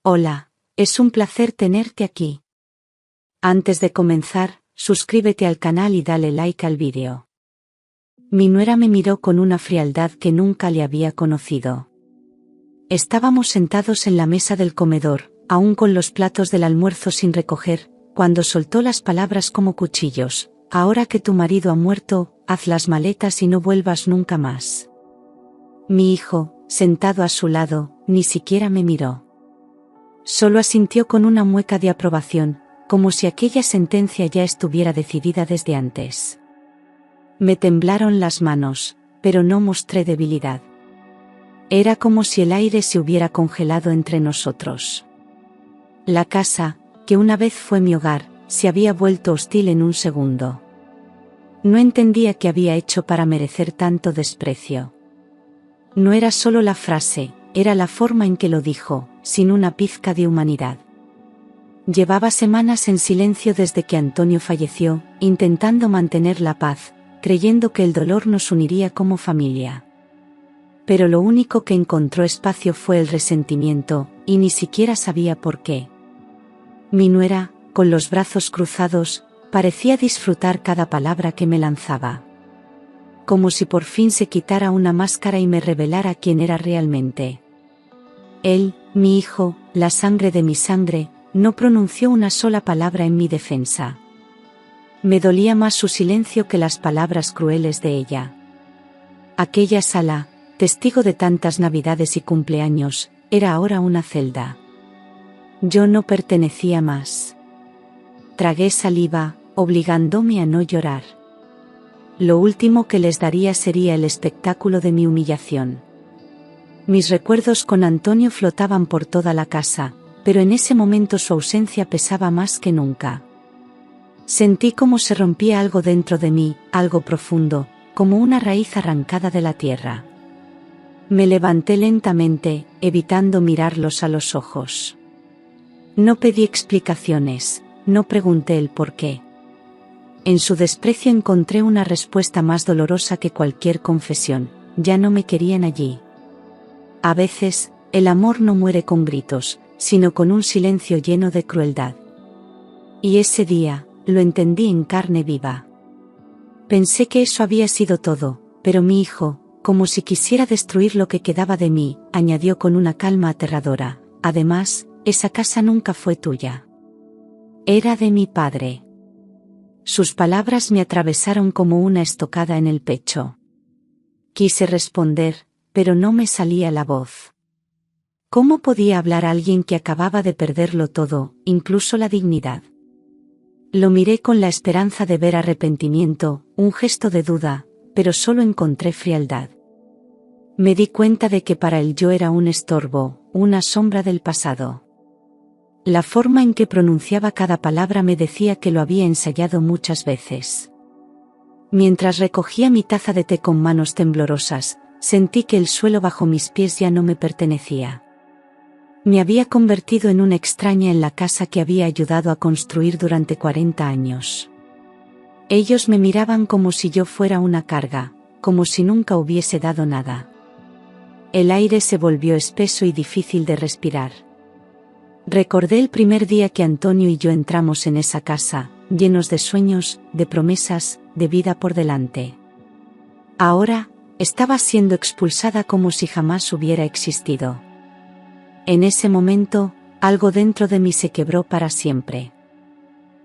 Hola, es un placer tenerte aquí. Antes de comenzar, suscríbete al canal y dale like al vídeo. Mi nuera me miró con una frialdad que nunca le había conocido. Estábamos sentados en la mesa del comedor, aún con los platos del almuerzo sin recoger, cuando soltó las palabras como cuchillos: ahora que tu marido ha muerto, haz las maletas y no vuelvas nunca más. Mi hijo, sentado a su lado, ni siquiera me miró. Solo asintió con una mueca de aprobación, como si aquella sentencia ya estuviera decidida desde antes. Me temblaron las manos, pero no mostré debilidad. Era como si el aire se hubiera congelado entre nosotros. La casa, que una vez fue mi hogar, se había vuelto hostil en un segundo. No entendía qué había hecho para merecer tanto desprecio. No era solo la frase, era la forma en que lo dijo, sin una pizca de humanidad. Llevaba semanas en silencio desde que Antonio falleció, intentando mantener la paz, creyendo que el dolor nos uniría como familia. Pero lo único que encontró espacio fue el resentimiento, y ni siquiera sabía por qué. Mi nuera, con los brazos cruzados, parecía disfrutar cada palabra que me lanzaba. Como si por fin se quitara una máscara y me revelara quién era realmente. Él, mi hijo, la sangre de mi sangre, no pronunció una sola palabra en mi defensa. Me dolía más su silencio que las palabras crueles de ella. Aquella sala, testigo de tantas navidades y cumpleaños, era ahora una celda. Yo no pertenecía más. Tragué saliva, obligándome a no llorar. Lo último que les daría sería el espectáculo de mi humillación. Mis recuerdos con Antonio flotaban por toda la casa, pero en ese momento su ausencia pesaba más que nunca. Sentí como se rompía algo dentro de mí, algo profundo, como una raíz arrancada de la tierra. Me levanté lentamente, evitando mirarlos a los ojos. No pedí explicaciones, no pregunté el por qué. En su desprecio encontré una respuesta más dolorosa que cualquier confesión: ya no me querían allí. A veces, el amor no muere con gritos, sino con un silencio lleno de crueldad. Y ese día, lo entendí en carne viva. Pensé que eso había sido todo, pero mi hijo, como si quisiera destruir lo que quedaba de mí, añadió con una calma aterradora: además, esa casa nunca fue tuya. Era de mi padre. Sus palabras me atravesaron como una estocada en el pecho. Quise responder, pero no me salía la voz. ¿Cómo podía hablar a alguien que acababa de perderlo todo, incluso la dignidad? Lo miré con la esperanza de ver arrepentimiento, un gesto de duda, pero solo encontré frialdad. Me di cuenta de que para él yo era un estorbo, una sombra del pasado. La forma en que pronunciaba cada palabra me decía que lo había ensayado muchas veces. Mientras recogía mi taza de té con manos temblorosas, sentí que el suelo bajo mis pies ya no me pertenecía. Me había convertido en una extraña en la casa que había ayudado a construir durante 40 años. Ellos me miraban como si yo fuera una carga, como si nunca hubiese dado nada. El aire se volvió espeso y difícil de respirar. Recordé el primer día que Antonio y yo entramos en esa casa, llenos de sueños, de promesas, de vida por delante. Ahora, estaba siendo expulsada como si jamás hubiera existido. En ese momento, algo dentro de mí se quebró para siempre.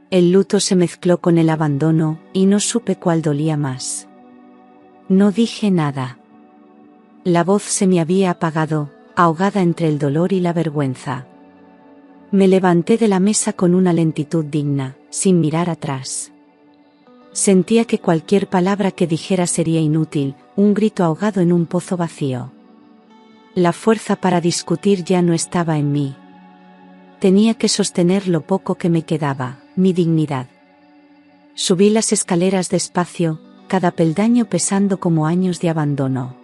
El luto se mezcló con el abandono, y no supe cuál dolía más. No dije nada. La voz se me había apagado, ahogada entre el dolor y la vergüenza. Me levanté de la mesa con una lentitud digna, sin mirar atrás. Sentía que cualquier palabra que dijera sería inútil, un grito ahogado en un pozo vacío. La fuerza para discutir ya no estaba en mí. Tenía que sostener lo poco que me quedaba, mi dignidad. Subí las escaleras despacio, cada peldaño pesando como años de abandono.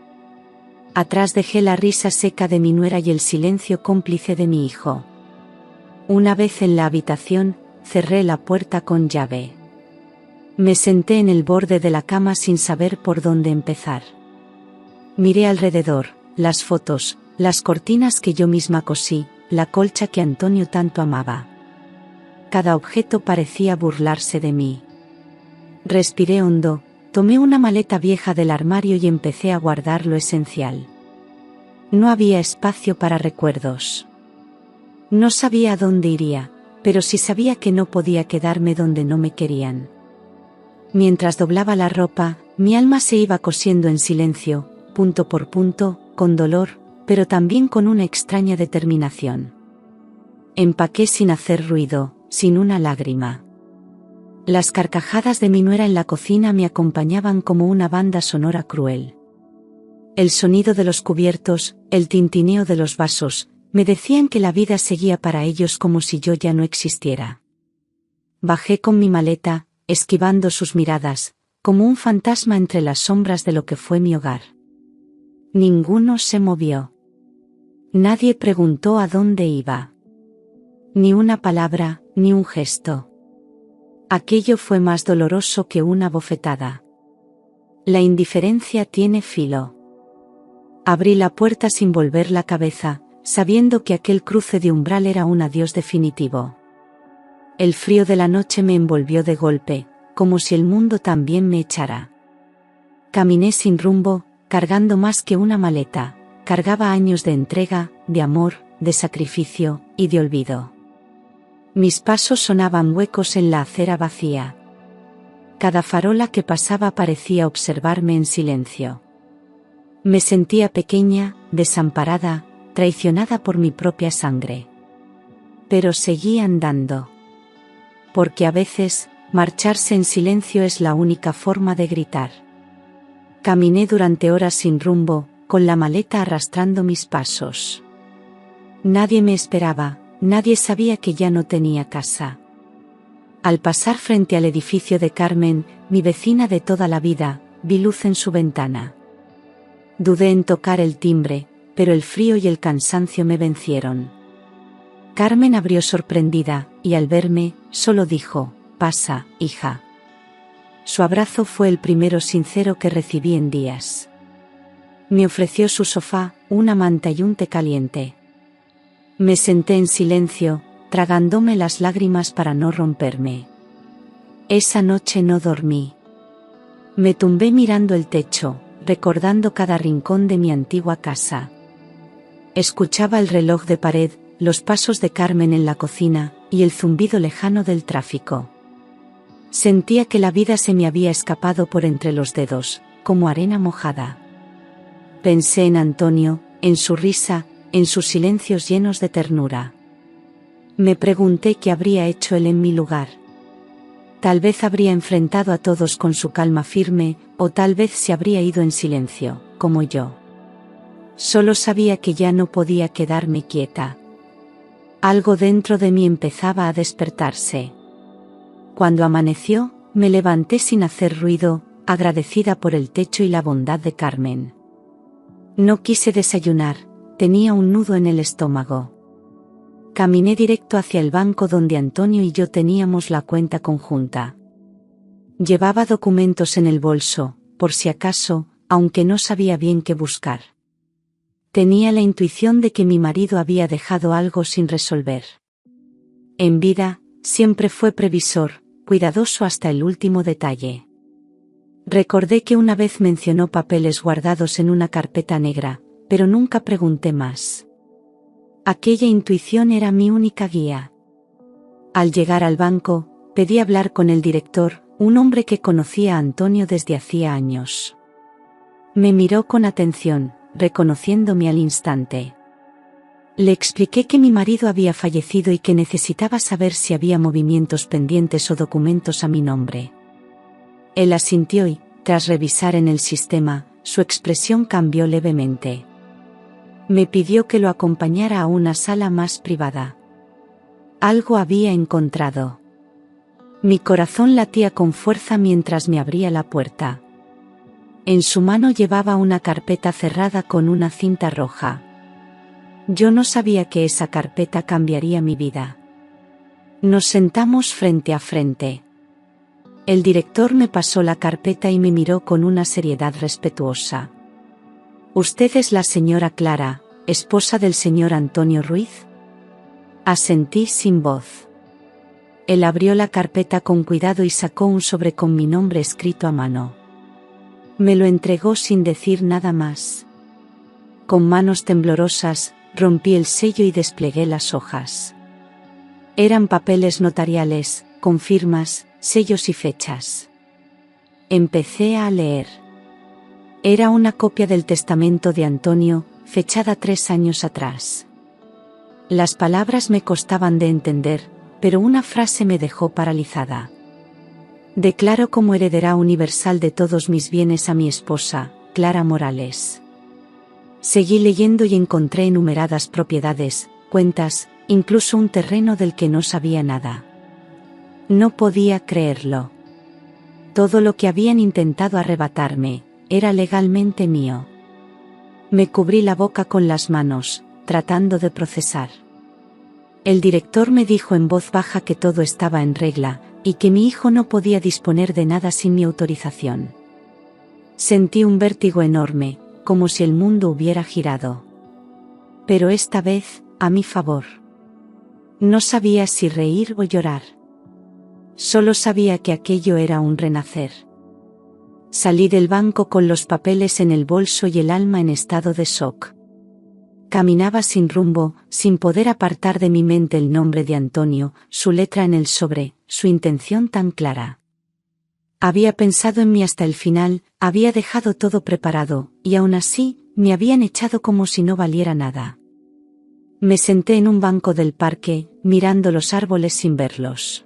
Atrás dejé la risa seca de mi nuera y el silencio cómplice de mi hijo. Una vez en la habitación, cerré la puerta con llave. Me senté en el borde de la cama sin saber por dónde empezar. Miré alrededor, las fotos, las cortinas que yo misma cosí, la colcha que Antonio tanto amaba. Cada objeto parecía burlarse de mí. Respiré hondo, tomé una maleta vieja del armario y empecé a guardar lo esencial. No había espacio para recuerdos. No sabía a dónde iría, pero sí sabía que no podía quedarme donde no me querían. Mientras doblaba la ropa, mi alma se iba cosiendo en silencio, punto por punto, con dolor, pero también con una extraña determinación. Empaqué sin hacer ruido, sin una lágrima. Las carcajadas de mi nuera en la cocina me acompañaban como una banda sonora cruel. El sonido de los cubiertos, el tintineo de los vasos, me decían que la vida seguía para ellos como si yo ya no existiera. Bajé con mi maleta, esquivando sus miradas, como un fantasma entre las sombras de lo que fue mi hogar. Ninguno se movió. Nadie preguntó a dónde iba. Ni una palabra, ni un gesto. Aquello fue más doloroso que una bofetada. La indiferencia tiene filo. Abrí la puerta sin volver la cabeza, sabiendo que aquel cruce de umbral era un adiós definitivo. El frío de la noche me envolvió de golpe, como si el mundo también me echara. Caminé sin rumbo, cargando más que una maleta, cargaba años de entrega, de amor, de sacrificio, y de olvido. Mis pasos sonaban huecos en la acera vacía. Cada farola que pasaba parecía observarme en silencio. Me sentía pequeña, desamparada, traicionada por mi propia sangre. Pero seguí andando. Porque a veces, marcharse en silencio es la única forma de gritar. Caminé durante horas sin rumbo, con la maleta arrastrando mis pasos. Nadie me esperaba, nadie sabía que ya no tenía casa. Al pasar frente al edificio de Carmen, mi vecina de toda la vida, vi luz en su ventana. Dudé en tocar el timbre, pero el frío y el cansancio me vencieron. Carmen abrió sorprendida, y al verme, solo dijo: «Pasa, hija». Su abrazo fue el primero sincero que recibí en días. Me ofreció su sofá, una manta y un té caliente. Me senté en silencio, tragándome las lágrimas para no romperme. Esa noche no dormí. Me tumbé mirando el techo, recordando cada rincón de mi antigua casa. Escuchaba el reloj de pared, los pasos de Carmen en la cocina, y el zumbido lejano del tráfico. Sentía que la vida se me había escapado por entre los dedos, como arena mojada. Pensé en Antonio, en su risa, en sus silencios llenos de ternura. Me pregunté qué habría hecho él en mi lugar. Tal vez habría enfrentado a todos con su calma firme, o tal vez se habría ido en silencio, como yo. Solo sabía que ya no podía quedarme quieta. Algo dentro de mí empezaba a despertarse. Cuando amaneció, me levanté sin hacer ruido, agradecida por el techo y la bondad de Carmen. No quise desayunar, tenía un nudo en el estómago. Caminé directo hacia el banco donde Antonio y yo teníamos la cuenta conjunta. Llevaba documentos en el bolso, por si acaso, aunque no sabía bien qué buscar. Tenía la intuición de que mi marido había dejado algo sin resolver. En vida, siempre fue previsor, cuidadoso hasta el último detalle. Recordé que una vez mencionó papeles guardados en una carpeta negra, pero nunca pregunté más. Aquella intuición era mi única guía. Al llegar al banco, pedí hablar con el director, un hombre que conocía a Antonio desde hacía años. Me miró con atención, reconociéndome al instante. Le expliqué que mi marido había fallecido y que necesitaba saber si había movimientos pendientes o documentos a mi nombre. Él asintió y, tras revisar en el sistema, su expresión cambió levemente. Me pidió que lo acompañara a una sala más privada. Algo había encontrado. Mi corazón latía con fuerza mientras me abría la puerta. En su mano llevaba una carpeta cerrada con una cinta roja. Yo no sabía que esa carpeta cambiaría mi vida. Nos sentamos frente a frente. El director me pasó la carpeta y me miró con una seriedad respetuosa. «¿Usted es la señora Clara, esposa del señor Antonio Ruiz?». Asentí sin voz. Él abrió la carpeta con cuidado y sacó un sobre con mi nombre escrito a mano. Me lo entregó sin decir nada más. Con manos temblorosas, rompí el sello y desplegué las hojas. Eran papeles notariales, con firmas, sellos y fechas. Empecé a leer. Era una copia del testamento de Antonio, fechada 3 años atrás. Las palabras me costaban de entender, pero una frase me dejó paralizada. Declaro como heredera universal de todos mis bienes a mi esposa, Clara Morales. Seguí leyendo y encontré enumeradas propiedades, cuentas, incluso un terreno del que no sabía nada. No podía creerlo. Todo lo que habían intentado arrebatarme, era legalmente mío. Me cubrí la boca con las manos, tratando de procesar. El director me dijo en voz baja que todo estaba en regla, y que mi hijo no podía disponer de nada sin mi autorización. Sentí un vértigo enorme, como si el mundo hubiera girado. Pero esta vez, a mi favor. No sabía si reír o llorar. Solo sabía que aquello era un renacer. Salí del banco con los papeles en el bolso y el alma en estado de shock. Caminaba sin rumbo, sin poder apartar de mi mente el nombre de Antonio, su letra en el sobre, su intención tan clara. Había pensado en mí hasta el final, había dejado todo preparado, y aún así, me habían echado como si no valiera nada. Me senté en un banco del parque, mirando los árboles sin verlos.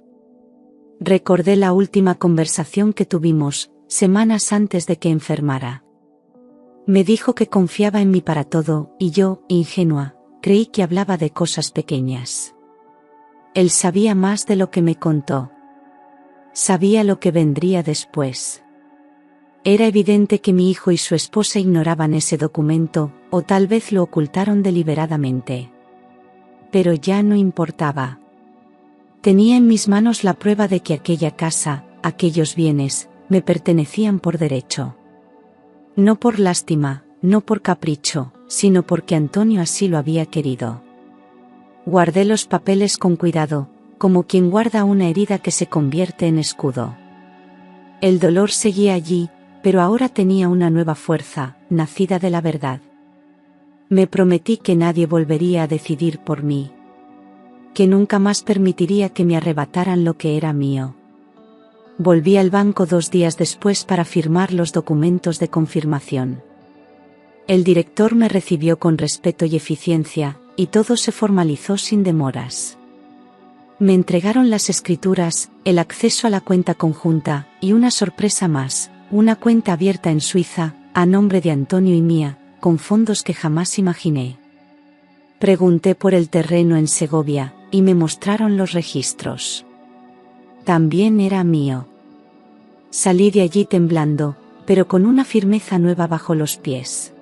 Recordé la última conversación que tuvimos, semanas antes de que enfermara. Me dijo que confiaba en mí para todo, y yo, ingenua, creí que hablaba de cosas pequeñas. Él sabía más de lo que me contó. Sabía lo que vendría después. Era evidente que mi hijo y su esposa ignoraban ese documento, o tal vez lo ocultaron deliberadamente. Pero ya no importaba. Tenía en mis manos la prueba de que aquella casa, aquellos bienes, me pertenecían por derecho. No por lástima, no por capricho, sino porque Antonio así lo había querido. Guardé los papeles con cuidado, como quien guarda una herida que se convierte en escudo. El dolor seguía allí, pero ahora tenía una nueva fuerza, nacida de la verdad. Me prometí que nadie volvería a decidir por mí. Que nunca más permitiría que me arrebataran lo que era mío. Volví al banco 2 días después para firmar los documentos de confirmación. El director me recibió con respeto y eficiencia, y todo se formalizó sin demoras. Me entregaron las escrituras, el acceso a la cuenta conjunta, y una sorpresa más, una cuenta abierta en Suiza, a nombre de Antonio y mía, con fondos que jamás imaginé. Pregunté por el terreno en Segovia, y me mostraron los registros. También era mío. Salí de allí temblando, pero con una firmeza nueva bajo los pies.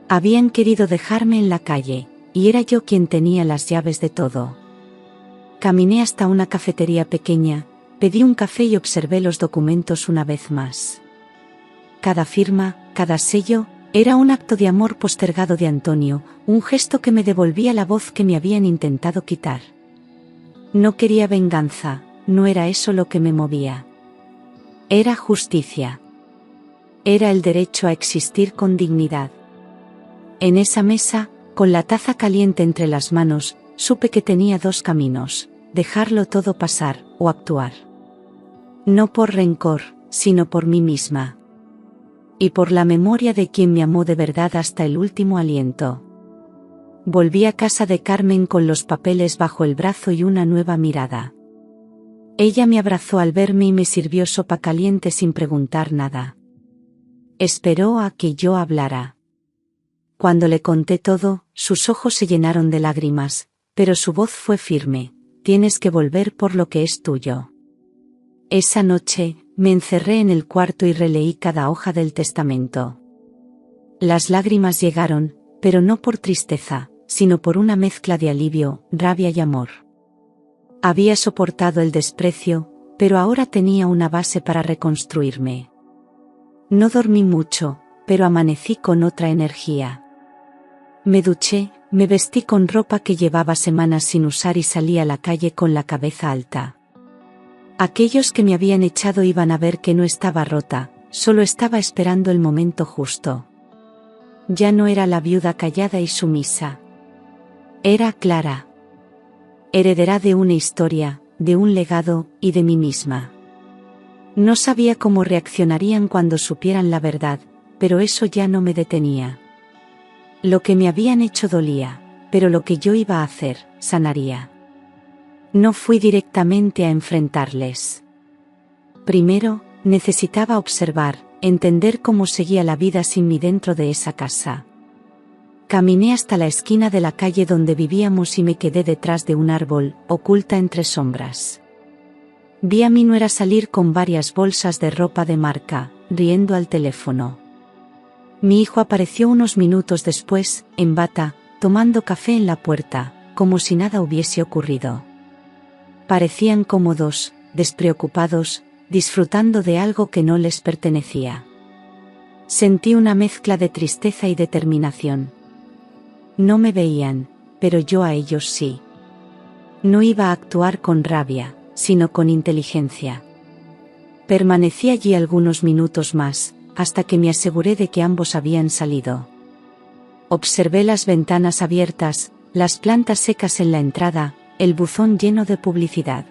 Habían querido dejarme en la calle, y era yo quien tenía las llaves de todo. Caminé hasta una cafetería pequeña, pedí un café y observé los documentos una vez más. Cada firma, cada sello, era un acto de amor postergado de Antonio, un gesto que me devolvía la voz que me habían intentado quitar. No quería venganza, no era eso lo que me movía. Era justicia. Era el derecho a existir con dignidad. En esa mesa, con la taza caliente entre las manos, supe que tenía 2 caminos, dejarlo todo pasar, o actuar. No por rencor, sino por mí misma. Y por la memoria de quien me amó de verdad hasta el último aliento. Volví a casa de Carmen con los papeles bajo el brazo y una nueva mirada. Ella me abrazó al verme y me sirvió sopa caliente sin preguntar nada. Esperó a que yo hablara. Cuando le conté todo, sus ojos se llenaron de lágrimas, pero su voz fue firme: tienes que volver por lo que es tuyo. Esa noche, me encerré en el cuarto y releí cada hoja del testamento. Las lágrimas llegaron, pero no por tristeza, sino por una mezcla de alivio, rabia y amor. Había soportado el desprecio, pero ahora tenía una base para reconstruirme. No dormí mucho, pero amanecí con otra energía. Me duché, Me vestí con ropa que llevaba semanas sin usar y salí a la calle con la cabeza alta. Aquellos que me habían echado iban a ver que no estaba rota, solo estaba esperando el momento justo. Ya no era la viuda callada y sumisa. Era Clara. Heredera de una historia, de un legado, y de mí misma. No sabía cómo reaccionarían cuando supieran la verdad, pero eso ya no me detenía. Lo que me habían hecho dolía, pero lo que yo iba a hacer, sanaría. No fui directamente a enfrentarles. Primero, necesitaba observar, entender cómo seguía la vida sin mí dentro de esa casa. Caminé hasta la esquina de la calle donde vivíamos y me quedé detrás de un árbol, oculta entre sombras. Vi a mi nuera salir con varias bolsas de ropa de marca, riendo al teléfono. Mi hijo apareció unos minutos después, en bata, tomando café en la puerta, como si nada hubiese ocurrido. Parecían cómodos, despreocupados, disfrutando de algo que no les pertenecía. Sentí una mezcla de tristeza y determinación. No me veían, pero yo a ellos sí. No iba a actuar con rabia, sino con inteligencia. Permanecí allí algunos minutos más, hasta que me aseguré de que ambos habían salido. Observé las ventanas abiertas, las plantas secas en la entrada, el buzón lleno de publicidad.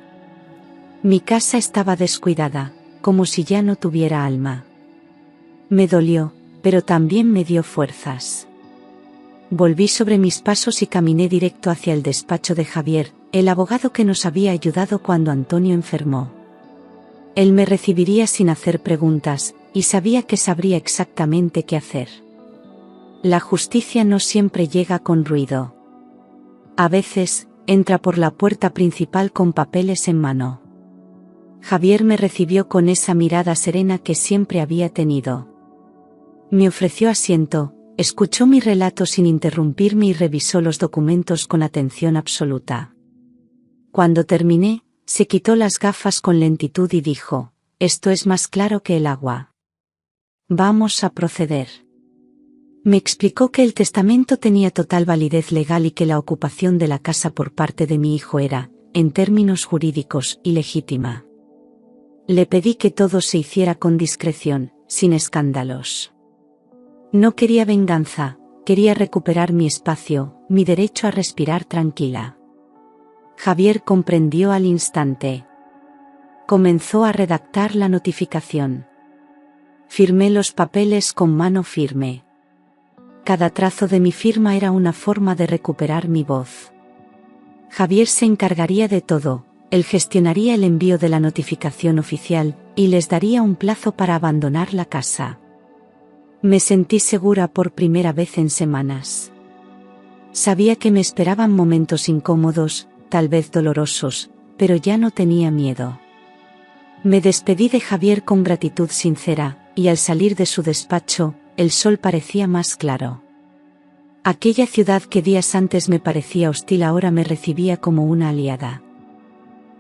Mi casa estaba descuidada, como si ya no tuviera alma. Me dolió, pero también me dio fuerzas. Volví sobre mis pasos y caminé directo hacia el despacho de Javier, el abogado que nos había ayudado cuando Antonio enfermó. Él me recibiría sin hacer preguntas, y sabía que sabría exactamente qué hacer. La justicia no siempre llega con ruido. A veces, entra por la puerta principal con papeles en mano. Javier me recibió con esa mirada serena que siempre había tenido. Me ofreció asiento, escuchó mi relato sin interrumpirme y revisó los documentos con atención absoluta. Cuando terminé, se quitó las gafas con lentitud y dijo: «Esto es más claro que el agua. Vamos a proceder». Me explicó que el testamento tenía total validez legal y que la ocupación de la casa por parte de mi hijo era, en términos jurídicos, ilegítima. Le pedí que todo se hiciera con discreción, sin escándalos. No quería venganza, quería recuperar mi espacio, mi derecho a respirar tranquila. Javier comprendió al instante. Comenzó a redactar la notificación. Firmé los papeles con mano firme. Cada trazo de mi firma era una forma de recuperar mi voz. Javier se encargaría de todo, él gestionaría el envío de la notificación oficial, y les daría un plazo para abandonar la casa. Me sentí segura por primera vez en semanas. Sabía que me esperaban momentos incómodos, tal vez dolorosos, pero ya no tenía miedo. Me despedí de Javier con gratitud sincera, y al salir de su despacho, el sol parecía más claro. Aquella ciudad que días antes me parecía hostil ahora me recibía como una aliada.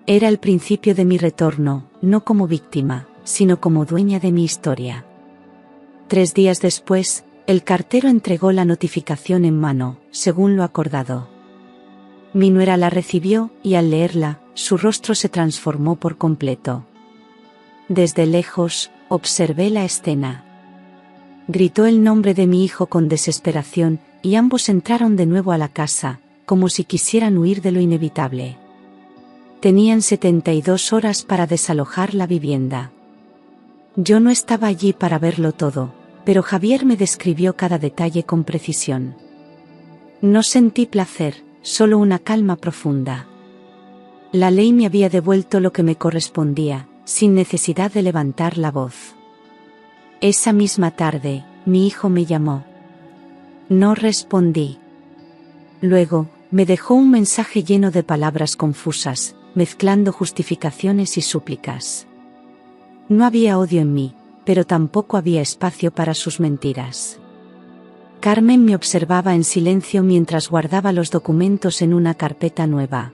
Era el principio de mi retorno, no como víctima, sino como dueña de mi historia. 3 días después, el cartero entregó la notificación en mano, según lo acordado. Mi nuera la recibió, y al leerla, su rostro se transformó por completo. Desde lejos, observé la escena. Gritó el nombre de mi hijo con desesperación, y ambos entraron de nuevo a la casa, como si quisieran huir de lo inevitable. Tenían 72 horas para desalojar la vivienda. Yo no estaba allí para verlo todo, pero Javier me describió cada detalle con precisión. No sentí placer, solo una calma profunda. La ley me había devuelto lo que me correspondía, sin necesidad de levantar la voz. Esa misma tarde, mi hijo me llamó. No respondí. Luego, me dejó un mensaje lleno de palabras confusas, mezclando justificaciones y súplicas. No había odio en mí, pero tampoco había espacio para sus mentiras. Carmen me observaba en silencio mientras guardaba los documentos en una carpeta nueva.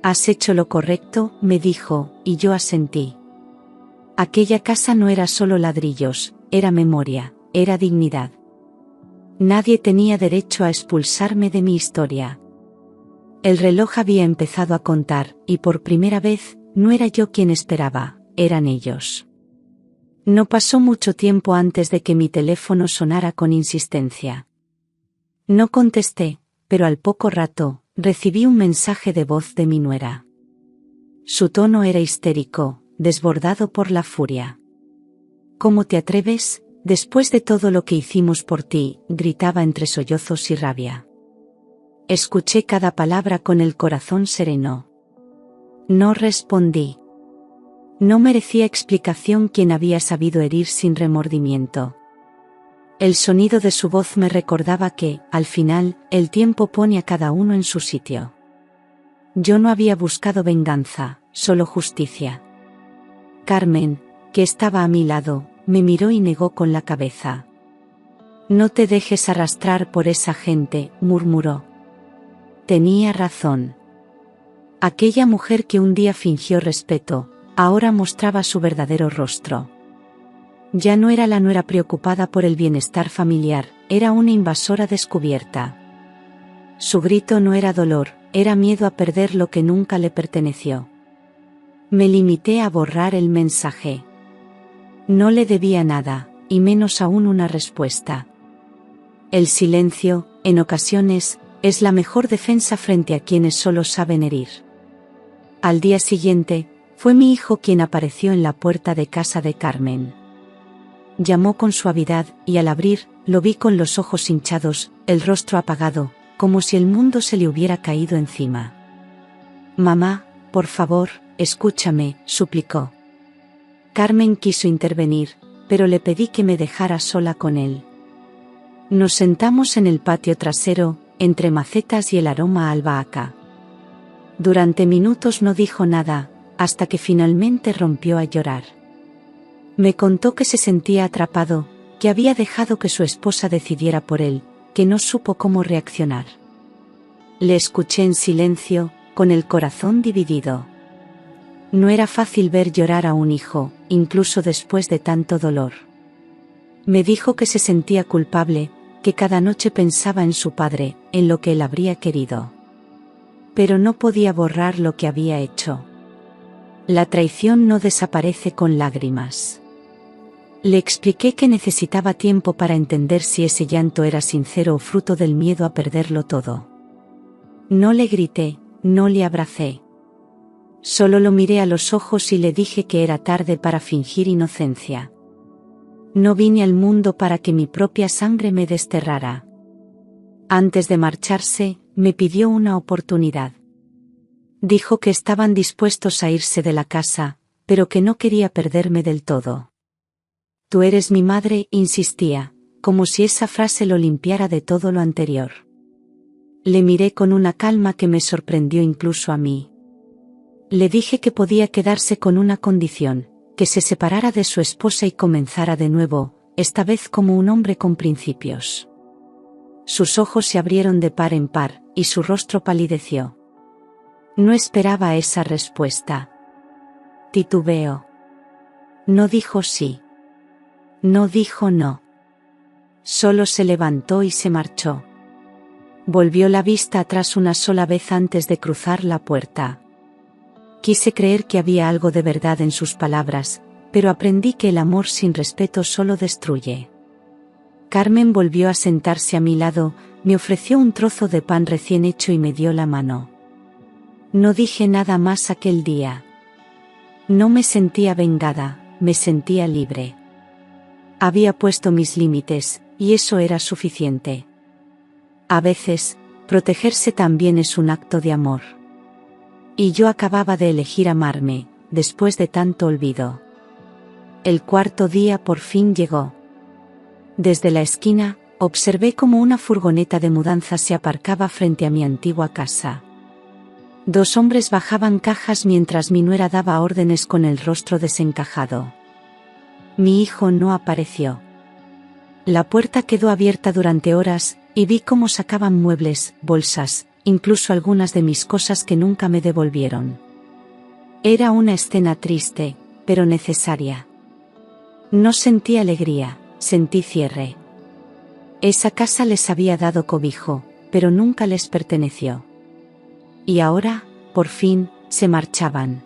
«Has hecho lo correcto», me dijo, y yo asentí. Aquella casa no era solo ladrillos, era memoria, era dignidad. Nadie tenía derecho a expulsarme de mi historia. El reloj había empezado a contar, y por primera vez, no era yo quien esperaba, eran ellos. No pasó mucho tiempo antes de que mi teléfono sonara con insistencia. No contesté, pero al poco rato, recibí un mensaje de voz de mi nuera. Su tono era histérico, desbordado por la furia. ¿Cómo te atreves? Después de todo lo que hicimos por ti, gritaba entre sollozos y rabia. Escuché cada palabra con el corazón sereno. No respondí. No merecía explicación quien había sabido herir sin remordimiento. El sonido de su voz me recordaba que, al final, el tiempo pone a cada uno en su sitio. Yo no había buscado venganza, solo justicia. Carmen, que estaba a mi lado, me miró y negó con la cabeza. No te dejes arrastrar por esa gente, murmuró. Tenía razón. Aquella mujer que un día fingió respeto, ahora mostraba su verdadero rostro. Ya no era la nuera preocupada por el bienestar familiar, era una invasora descubierta. Su grito no era dolor, era miedo a perder lo que nunca le perteneció. Me limité a borrar el mensaje. No le debía nada, y menos aún una respuesta. El silencio, en ocasiones, es la mejor defensa frente a quienes solo saben herir. Al día siguiente, fue mi hijo quien apareció en la puerta de casa de Carmen. Llamó con suavidad, y al abrir, lo vi con los ojos hinchados, el rostro apagado, como si el mundo se le hubiera caído encima. Mamá, por favor, escúchame, suplicó. Carmen quiso intervenir, pero le pedí que me dejara sola con él. Nos sentamos en el patio trasero, entre macetas y el aroma a albahaca. Durante minutos no dijo nada, hasta que finalmente rompió a llorar. Me contó que se sentía atrapado, que había dejado que su esposa decidiera por él, que no supo cómo reaccionar. Le escuché en silencio, con el corazón dividido. No era fácil ver llorar a un hijo, incluso después de tanto dolor. Me dijo que se sentía culpable, que cada noche pensaba en su padre, en lo que él habría querido. Pero no podía borrar lo que había hecho. La traición no desaparece con lágrimas. Le expliqué que necesitaba tiempo para entender si ese llanto era sincero o fruto del miedo a perderlo todo. No le grité, no le abracé. Solo lo miré a los ojos y le dije que era tarde para fingir inocencia. No vine al mundo para que mi propia sangre me desterrara. Antes de marcharse, me pidió una oportunidad. Dijo que estaban dispuestos a irse de la casa, pero que no quería perderme del todo. Tú eres mi madre, insistía, como si esa frase lo limpiara de todo lo anterior. Le miré con una calma que me sorprendió incluso a mí. Le dije que podía quedarse con una condición, que se separara de su esposa y comenzara de nuevo, esta vez como un hombre con principios. Sus ojos se abrieron de par en par, y su rostro palideció. No esperaba esa respuesta. Titubeó. No dijo sí. No dijo no. Solo se levantó y se marchó. Volvió la vista atrás una sola vez antes de cruzar la puerta. Quise creer que había algo de verdad en sus palabras, pero aprendí que el amor sin respeto solo destruye. Carmen volvió a sentarse a mi lado, me ofreció un trozo de pan recién hecho y me dio la mano. No dije nada más aquel día. No me sentía vengada, me sentía libre. Había puesto mis límites, y eso era suficiente. A veces, protegerse también es un acto de amor. Y yo acababa de elegir amarme, después de tanto olvido. El cuarto día por fin llegó. Desde la esquina, observé cómo una furgoneta de mudanza se aparcaba frente a mi antigua casa. 2 hombres bajaban cajas mientras mi nuera daba órdenes con el rostro desencajado. Mi hijo no apareció. La puerta quedó abierta durante horas, y vi cómo sacaban muebles, bolsas, incluso algunas de mis cosas que nunca me devolvieron. Era una escena triste, pero necesaria. No sentí alegría, sentí cierre. Esa casa les había dado cobijo, pero nunca les perteneció. Y ahora, por fin, se marchaban.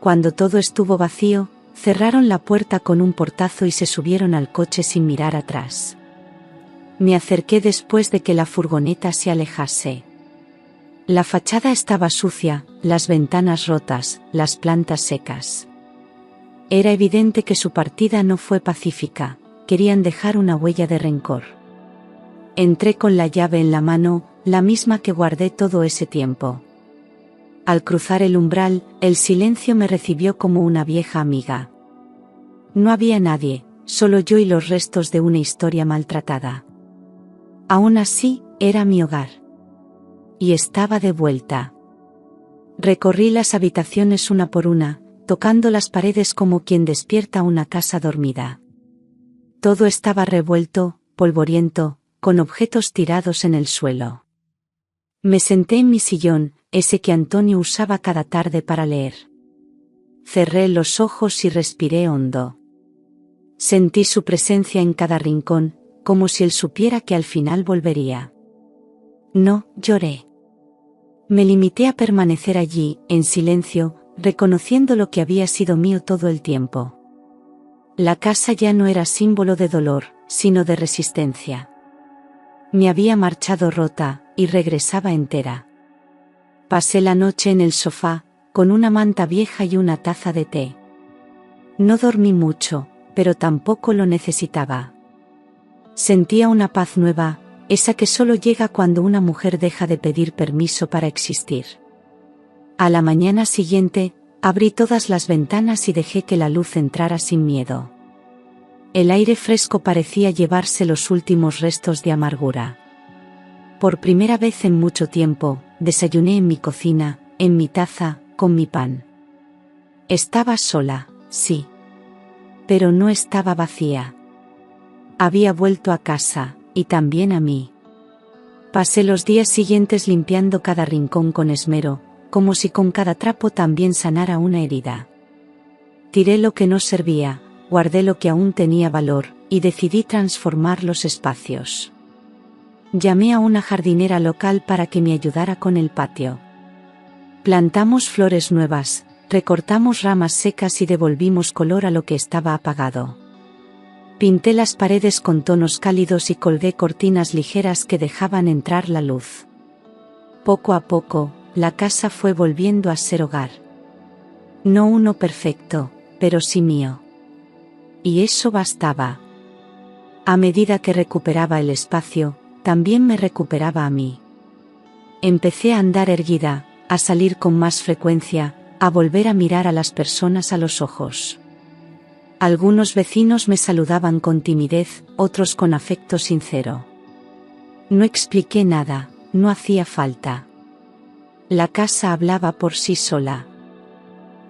Cuando todo estuvo vacío, cerraron la puerta con un portazo y se subieron al coche sin mirar atrás. Me acerqué después de que la furgoneta se alejase. La fachada estaba sucia, las ventanas rotas, las plantas secas. Era evidente que su partida no fue pacífica, querían dejar una huella de rencor. Entré con la llave en la mano, la misma que guardé todo ese tiempo. Al cruzar el umbral, el silencio me recibió como una vieja amiga. No había nadie, solo yo y los restos de una historia maltratada. Aún así, era mi hogar. Y estaba de vuelta. Recorrí las habitaciones una por una, tocando las paredes como quien despierta una casa dormida. Todo estaba revuelto, polvoriento, con objetos tirados en el suelo. Me senté en mi sillón, ese que Antonio usaba cada tarde para leer. Cerré los ojos y respiré hondo. Sentí su presencia en cada rincón, como si él supiera que al final volvería. No lloré. Me limité a permanecer allí, en silencio, reconociendo lo que había sido mío todo el tiempo. La casa ya no era símbolo de dolor, sino de resistencia. Me había marchado rota, y regresaba entera. Pasé la noche en el sofá, con una manta vieja y una taza de té. No dormí mucho, pero tampoco lo necesitaba. Sentía una paz nueva, esa que solo llega cuando una mujer deja de pedir permiso para existir. A la mañana siguiente, abrí todas las ventanas y dejé que la luz entrara sin miedo. El aire fresco parecía llevarse los últimos restos de amargura. Por primera vez en mucho tiempo, desayuné en mi cocina, en mi taza, con mi pan. Estaba sola, sí. Pero no estaba vacía. Había vuelto a casa, y también a mí. Pasé los días siguientes limpiando cada rincón con esmero, como si con cada trapo también sanara una herida. Tiré lo que no servía, guardé lo que aún tenía valor, y decidí transformar los espacios. Llamé a una jardinera local para que me ayudara con el patio. Plantamos flores nuevas, recortamos ramas secas y devolvimos color a lo que estaba apagado. Pinté las paredes con tonos cálidos y colgué cortinas ligeras que dejaban entrar la luz. Poco a poco, la casa fue volviendo a ser hogar. No uno perfecto, pero sí mío. Y eso bastaba. A medida que recuperaba el espacio, también me recuperaba a mí. Empecé a andar erguida, a salir con más frecuencia, a volver a mirar a las personas a los ojos. Algunos vecinos me saludaban con timidez, otros con afecto sincero. No expliqué nada, no hacía falta. La casa hablaba por sí sola.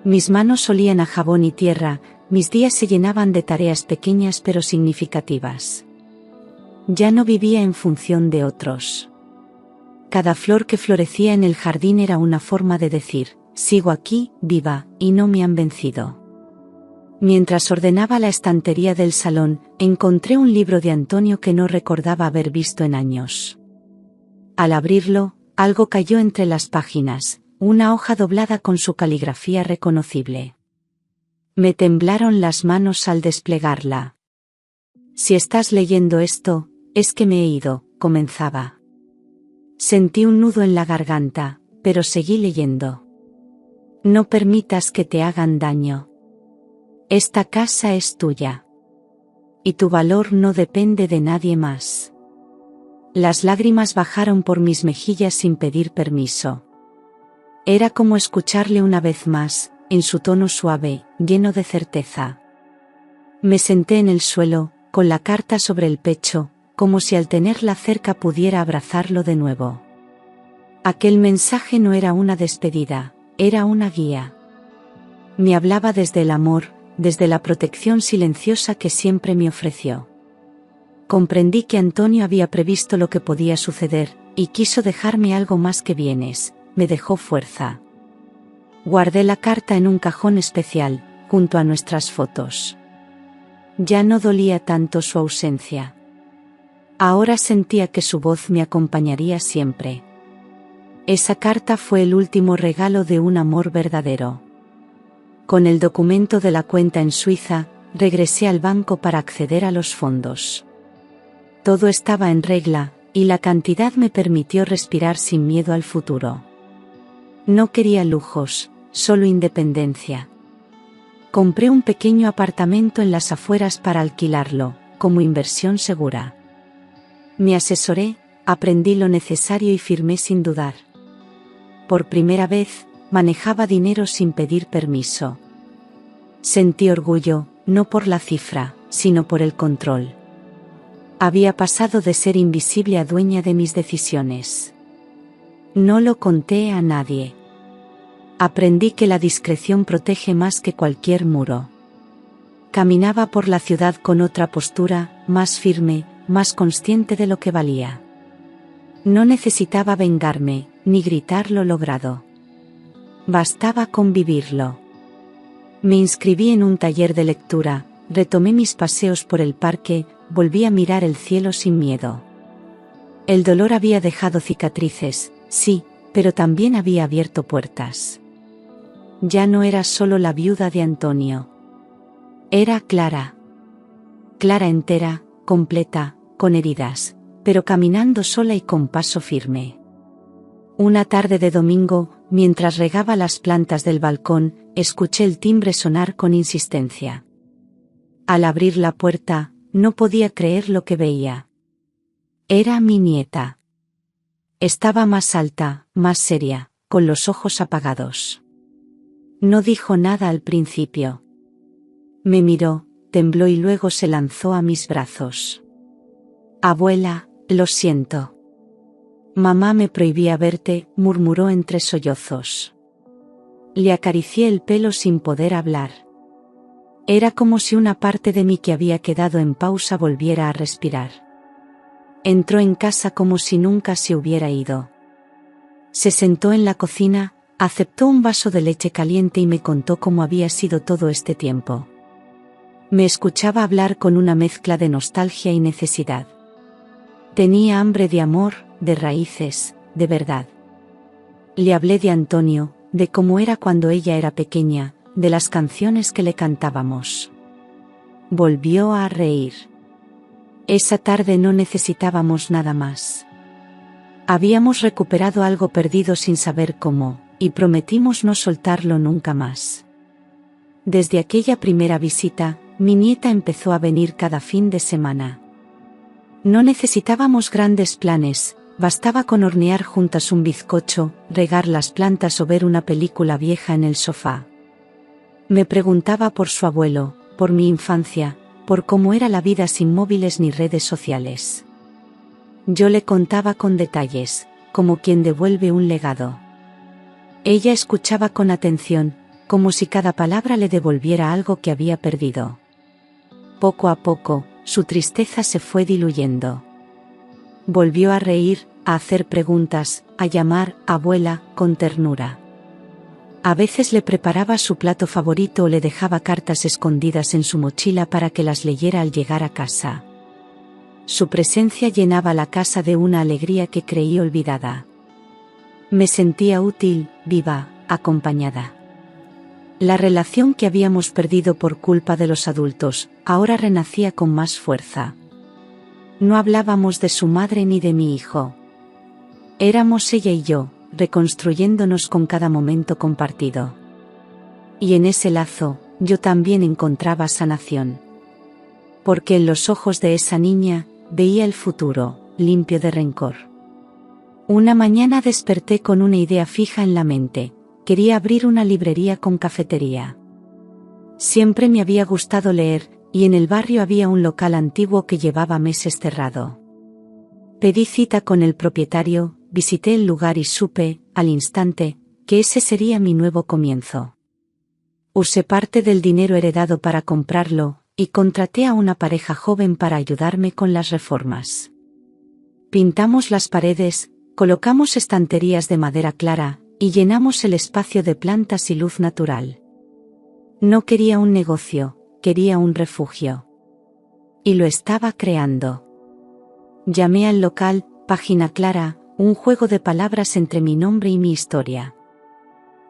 Mis manos olían a jabón y tierra, mis días se llenaban de tareas pequeñas pero significativas. Ya no vivía en función de otros. Cada flor que florecía en el jardín era una forma de decir, sigo aquí, viva, y no me han vencido. Mientras ordenaba la estantería del salón, encontré un libro de Antonio que no recordaba haber visto en años. Al abrirlo, algo cayó entre las páginas, una hoja doblada con su caligrafía reconocible. Me temblaron las manos al desplegarla. Si estás leyendo esto, es que me he ido, comenzaba. Sentí un nudo en la garganta, pero seguí leyendo. No permitas que te hagan daño. Esta casa es tuya. Y tu valor no depende de nadie más. Las lágrimas bajaron por mis mejillas sin pedir permiso. Era como escucharle una vez más, en su tono suave, lleno de certeza. Me senté en el suelo, con la carta sobre el pecho, como si al tenerla cerca pudiera abrazarlo de nuevo. Aquel mensaje no era una despedida, era una guía. Me hablaba desde el amor, desde la protección silenciosa que siempre me ofreció. Comprendí que Antonio había previsto lo que podía suceder, y quiso dejarme algo más que bienes, me dejó fuerza. Guardé la carta en un cajón especial, junto a nuestras fotos. Ya no dolía tanto su ausencia. Ahora sentía que su voz me acompañaría siempre. Esa carta fue el último regalo de un amor verdadero. Con el documento de la cuenta en Suiza, regresé al banco para acceder a los fondos. Todo estaba en regla, y la cantidad me permitió respirar sin miedo al futuro. No quería lujos, solo independencia. Compré un pequeño apartamento en las afueras para alquilarlo, como inversión segura. Me asesoré, aprendí lo necesario y firmé sin dudar. Por primera vez, manejaba dinero sin pedir permiso. Sentí orgullo, no por la cifra, sino por el control. Había pasado de ser invisible a dueña de mis decisiones. No lo conté a nadie. Aprendí que la discreción protege más que cualquier muro. Caminaba por la ciudad con otra postura, más firme, más consciente de lo que valía. No necesitaba vengarme, ni gritar lo logrado. Bastaba con vivirlo. Me inscribí en un taller de lectura, retomé mis paseos por el parque, volví a mirar el cielo sin miedo. El dolor había dejado cicatrices, sí, pero también había abierto puertas. Ya no era solo la viuda de Antonio. Era Clara. Clara entera, completa, con heridas, pero caminando sola y con paso firme. Una tarde de domingo, mientras regaba las plantas del balcón, escuché el timbre sonar con insistencia. Al abrir la puerta, no podía creer lo que veía. Era mi nieta. Estaba más alta, más seria, con los ojos apagados. No dijo nada al principio. Me miró, tembló y luego se lanzó a mis brazos. Abuela, lo siento. Mamá me prohibía verte, murmuró entre sollozos. Le acaricié el pelo sin poder hablar. Era como si una parte de mí que había quedado en pausa volviera a respirar. Entró en casa como si nunca se hubiera ido. Se sentó en la cocina, aceptó un vaso de leche caliente y me contó cómo había sido todo este tiempo. Me escuchaba hablar con una mezcla de nostalgia y necesidad. Tenía hambre de amor, de raíces, de verdad. Le hablé de Antonio, de cómo era cuando ella era pequeña, de las canciones que le cantábamos. Volvió a reír. Esa tarde no necesitábamos nada más. Habíamos recuperado algo perdido sin saber cómo, y prometimos no soltarlo nunca más. Desde aquella primera visita, mi nieta empezó a venir cada fin de semana. No necesitábamos grandes planes, bastaba con hornear juntas un bizcocho, regar las plantas o ver una película vieja en el sofá. Me preguntaba por su abuelo, por mi infancia, por cómo era la vida sin móviles ni redes sociales. Yo le contaba con detalles, como quien devuelve un legado. Ella escuchaba con atención, como si cada palabra le devolviera algo que había perdido. Poco a poco, su tristeza se fue diluyendo. Volvió a reír, a hacer preguntas, a llamar abuela con ternura. A veces le preparaba su plato favorito o le dejaba cartas escondidas en su mochila para que las leyera al llegar a casa. Su presencia llenaba la casa de una alegría que creí olvidada. Me sentía útil, viva, acompañada. La relación que habíamos perdido por culpa de los adultos, ahora renacía con más fuerza. No hablábamos de su madre ni de mi hijo. Éramos ella y yo, reconstruyéndonos con cada momento compartido. Y en ese lazo, yo también encontraba sanación. Porque en los ojos de esa niña, veía el futuro, limpio de rencor. Una mañana desperté con una idea fija en la mente. Quería abrir una librería con cafetería. Siempre me había gustado leer, y en el barrio había un local antiguo que llevaba meses cerrado. Pedí cita con el propietario, visité el lugar y supe, al instante, que ese sería mi nuevo comienzo. Usé parte del dinero heredado para comprarlo, y contraté a una pareja joven para ayudarme con las reformas. Pintamos las paredes, colocamos estanterías de madera clara, y llenamos el espacio de plantas y luz natural. No quería un negocio, quería un refugio. Y lo estaba creando. Llamé al local, Página Clara, un juego de palabras entre mi nombre y mi historia.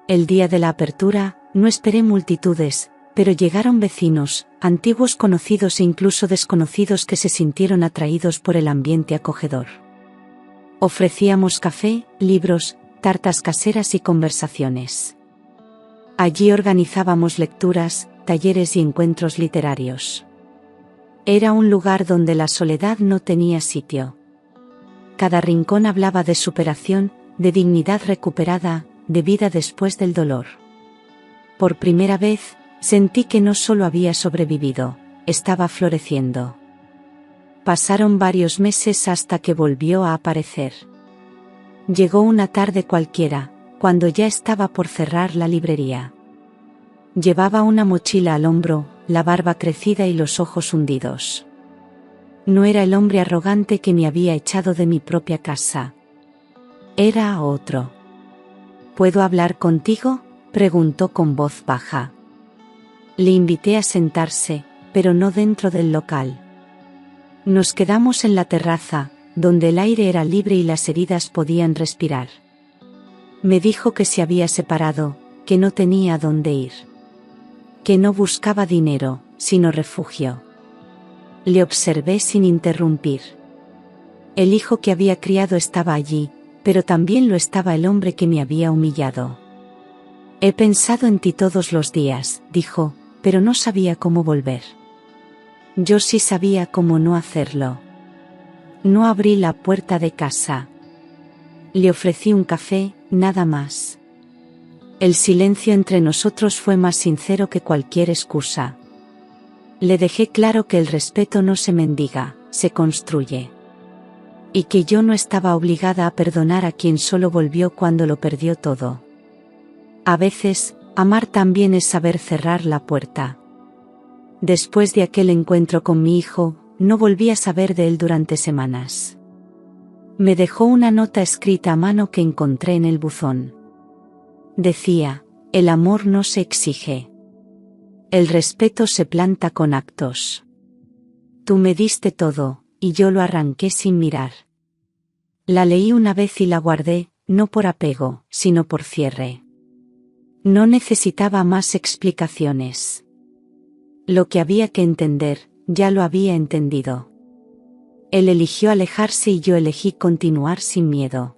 El día de la apertura, no esperé multitudes, pero llegaron vecinos, antiguos conocidos e incluso desconocidos que se sintieron atraídos por el ambiente acogedor. Ofrecíamos café, libros, tartas caseras y conversaciones. Allí organizábamos lecturas, talleres y encuentros literarios. Era un lugar donde la soledad no tenía sitio. Cada rincón hablaba de superación, de dignidad recuperada, de vida después del dolor. Por primera vez, sentí que no solo había sobrevivido, estaba floreciendo. Pasaron varios meses hasta que volvió a aparecer. Llegó una tarde cualquiera, cuando ya estaba por cerrar la librería. Llevaba una mochila al hombro, la barba crecida y los ojos hundidos. No era el hombre arrogante que me había echado de mi propia casa. Era otro. ¿Puedo hablar contigo?, preguntó con voz baja. Le invité a sentarse, pero no dentro del local. Nos quedamos en la terraza, donde el aire era libre y las heridas podían respirar. Me dijo que se había separado, que no tenía a dónde ir. Que no buscaba dinero, sino refugio. Le observé sin interrumpir. El hijo que había criado estaba allí, pero también lo estaba el hombre que me había humillado. He pensado en ti todos los días, dijo, pero no sabía cómo volver. Yo sí sabía cómo no hacerlo. No abrí la puerta de casa. Le ofrecí un café, nada más. El silencio entre nosotros fue más sincero que cualquier excusa. Le dejé claro que el respeto no se mendiga, se construye. Y que yo no estaba obligada a perdonar a quien solo volvió cuando lo perdió todo. A veces, amar también es saber cerrar la puerta. Después de aquel encuentro con mi hijo, no volví a saber de él durante semanas. Me dejó una nota escrita a mano que encontré en el buzón. Decía, el amor no se exige. El respeto se planta con actos. Tú me diste todo, y yo lo arranqué sin mirar. La leí una vez y la guardé, no por apego, sino por cierre. No necesitaba más explicaciones. Lo que había que entender, ya lo había entendido. Él eligió alejarse y yo elegí continuar sin miedo.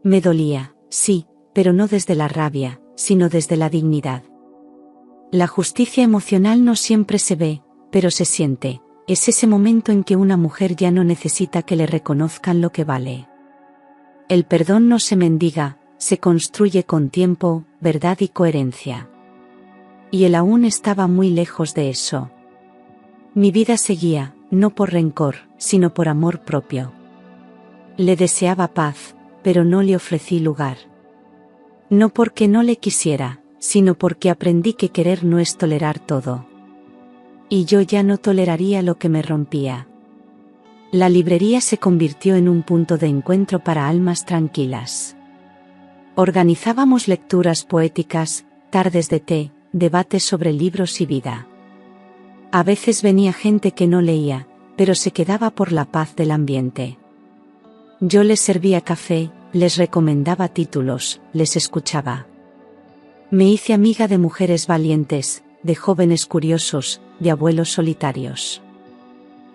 Me dolía, sí, pero no desde la rabia, sino desde la dignidad. La justicia emocional no siempre se ve, pero se siente. Es ese momento en que una mujer ya no necesita que le reconozcan lo que vale. El perdón no se mendiga, se construye con tiempo, verdad y coherencia. Y él aún estaba muy lejos de eso. Mi vida seguía, no por rencor, sino por amor propio. Le deseaba paz, pero no le ofrecí lugar. No porque no le quisiera, sino porque aprendí que querer no es tolerar todo. Y yo ya no toleraría lo que me rompía. La librería se convirtió en un punto de encuentro para almas tranquilas. Organizábamos lecturas poéticas, tardes de té, debates sobre libros y vida. A veces venía gente que no leía, pero se quedaba por la paz del ambiente. Yo les servía café, les recomendaba títulos, les escuchaba. Me hice amiga de mujeres valientes, de jóvenes curiosos, de abuelos solitarios.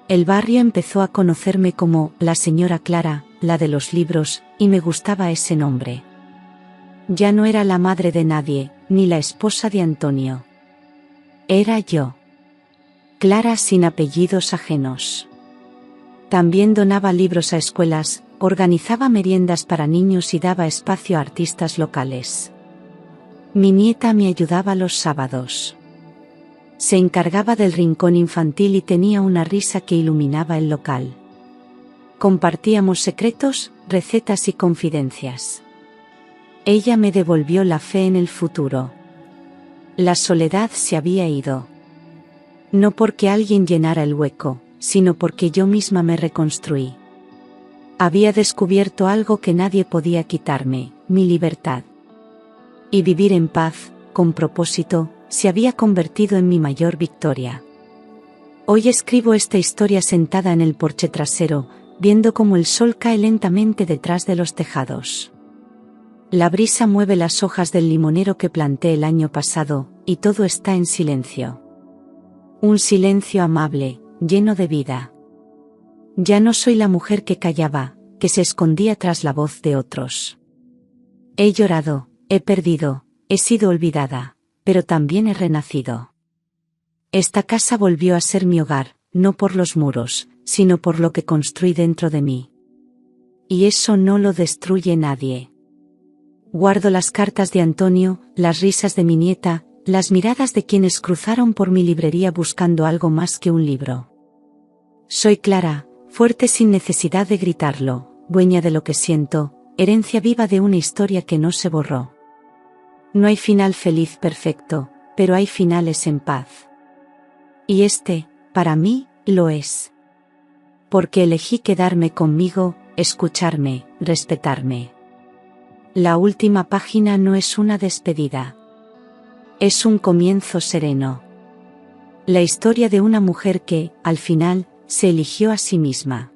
El barrio empezó a conocerme como la señora Clara, la de los libros, y me gustaba ese nombre. Ya no era la madre de nadie, ni la esposa de Antonio. Era yo. Clara sin apellidos ajenos. También donaba libros a escuelas, organizaba meriendas para niños y daba espacio a artistas locales. Mi nieta me ayudaba los sábados. Se encargaba del rincón infantil y tenía una risa que iluminaba el local. Compartíamos secretos, recetas y confidencias. Ella me devolvió la fe en el futuro. La soledad se había ido. No porque alguien llenara el hueco, sino porque yo misma me reconstruí. Había descubierto algo que nadie podía quitarme, mi libertad. Y vivir en paz, con propósito, se había convertido en mi mayor victoria. Hoy escribo esta historia sentada en el porche trasero, viendo cómo el sol cae lentamente detrás de los tejados. La brisa mueve las hojas del limonero que planté el año pasado, y todo está en silencio. Un silencio amable, lleno de vida. Ya no soy la mujer que callaba, que se escondía tras la voz de otros. He llorado, he perdido, he sido olvidada, pero también he renacido. Esta casa volvió a ser mi hogar, no por los muros, sino por lo que construí dentro de mí. Y eso no lo destruye nadie. Guardo las cartas de Antonio, las risas de mi nieta, las miradas de quienes cruzaron por mi librería buscando algo más que un libro. Soy Clara, fuerte sin necesidad de gritarlo, dueña de lo que siento, herencia viva de una historia que no se borró. No hay final feliz perfecto, pero hay finales en paz. Y este, para mí, lo es. Porque elegí quedarme conmigo, escucharme, respetarme. La última página no es una despedida. Es un comienzo sereno. La historia de una mujer que, al final, se eligió a sí misma.